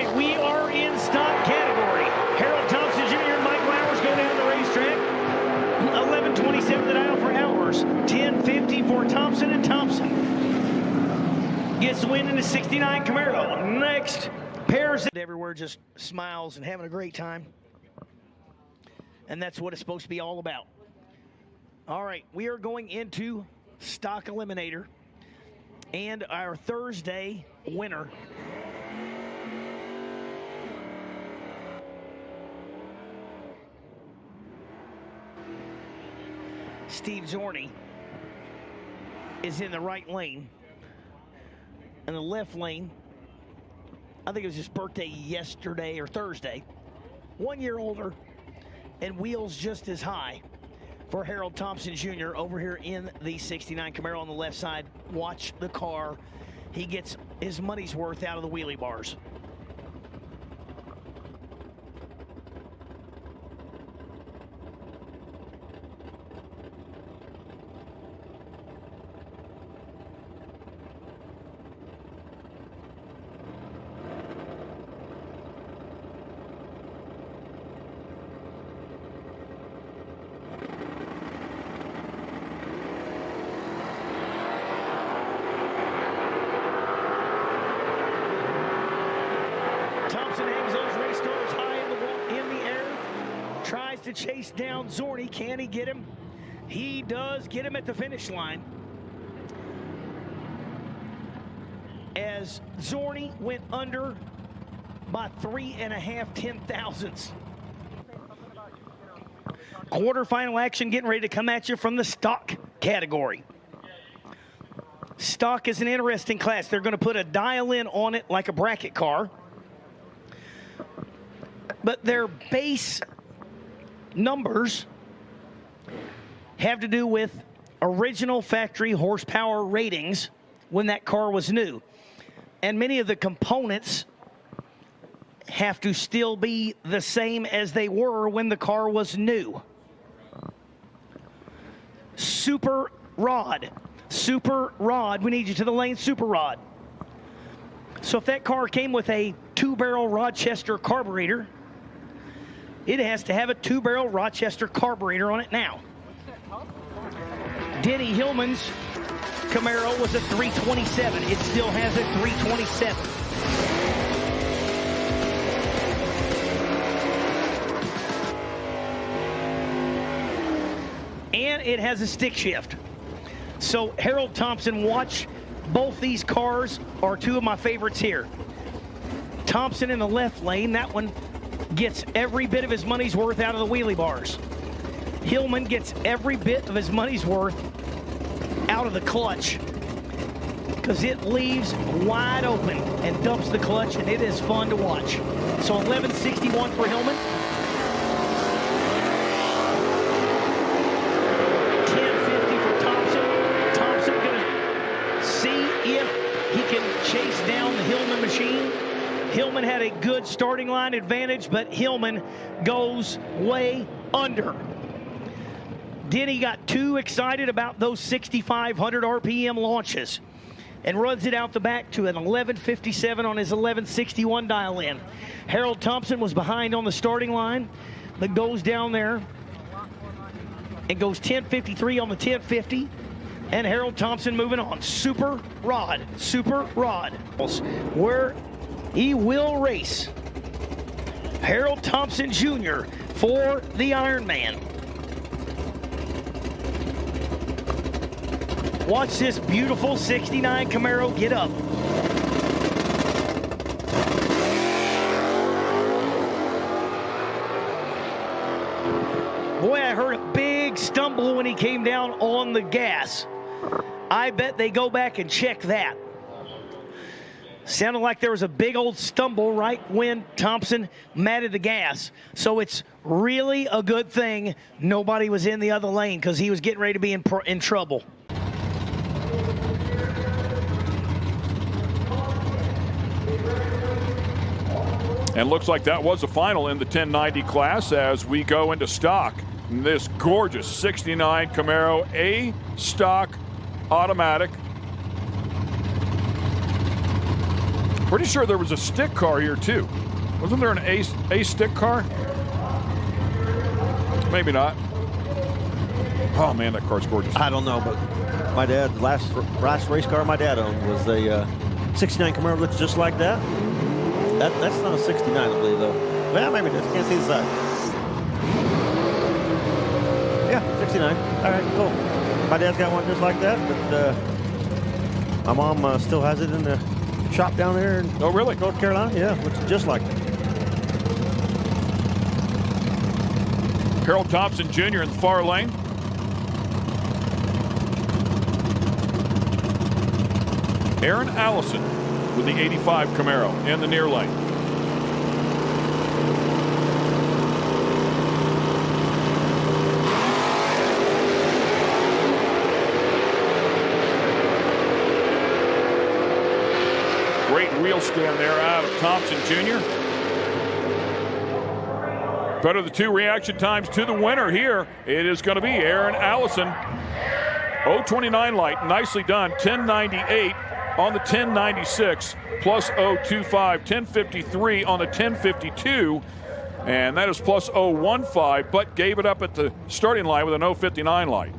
right, we are in stock category. Harold Thompson Jr. and Michael Hours go down the racetrack. 11:27 the dial for Hours. 10:50 for Thompson, and Thompson gets the win in the 69 Camaro. Next, pairs everywhere, just smiles and having a great time. And that's what it's supposed to be all about. All right, we are going into Stock Eliminator. And our Thursday winner Steve Zorney is in the right lane. In the left lane, I think it was his birthday yesterday or Thursday. 1 year older and wheels just as high for Harold Thompson Jr. over here in the 69 Camaro on the left side. Watch the car. He gets his money's worth out of the wheelie bars. Thompson hangs those race cars high in the air, tries to chase down Zorney. Can he get him? He does get him at the finish line, as Zorney went under by 3.5 tenths. Quarterfinal action getting ready to come at you from the stock category. Stock is an interesting class. They're going to put a dial-in on it like a bracket car. But their base numbers have to do with original factory horsepower ratings when that car was new. And many of the components have to still be the same as they were when the car was new. Super Rod. Super Rod. We need you to the lane, Super Rod. So if that car came with a 2-barrel Rochester carburetor, it has to have a 2-barrel Rochester carburetor on it now. Denny Hillman's Camaro was a 327. It still has a 327. And it has a stick shift. So Harold Thompson, watch both these cars are two of my favorites here. Thompson in the left lane, that one gets every bit of his money's worth out of the wheelie bars. Hillman gets every bit of his money's worth out of the clutch, because it leaves wide open and dumps the clutch, and it is fun to watch. So 11:61 for Hillman. 10:50 for Thompson. Thompson gonna see if he can chase down the Hillman machine. Hillman had a good starting line advantage, but Hillman goes way under. Denny got too excited about those 6,500 RPM launches and runs it out the back to an 11:57 on his 11:61 dial in. Harold Thompson was behind on the starting line, but goes down there and goes 10:53 on the 10:50. And Harold Thompson moving on. Super Rod. Super Rod. Where he will race Harold Thompson Jr. for the Ironman. Watch this beautiful 69 Camaro get up. Boy, I heard a big stumble when he came down on the gas. I bet they go back and check that. Sounded like there was a big old stumble right when Thompson matted the gas. So it's really a good thing nobody was in the other lane, because he was getting ready to be in trouble. And looks like that was the final in the 1090 class as we go into stock. This gorgeous 69 Camaro A stock automatic. Pretty sure there was a stick car here too. Wasn't there an A stick car? Maybe not. Oh man, that car's gorgeous. I don't know, but my dad, last race car my dad owned was a 69 Camaro. Looks just like that. That's not a 69, I believe, though. Well, maybe it is. Can't see the side. Yeah, 69. All right, cool. My dad's got one just like that, but my mom still has it in the shop down there in North Carolina. Yeah, looks just like it. Harold Thompson Jr. in the far lane. Aaron Allison with the 85 Camaro in the near lane. Great wheel scan there out of Thompson Jr. Better the two reaction times to the winner here. It is going to be Aaron Allison. 029 light, nicely done. 1098 on the 1096, plus 025, 1053 on the 1052, and that is plus 015, but gave it up at the starting line with an 059 light.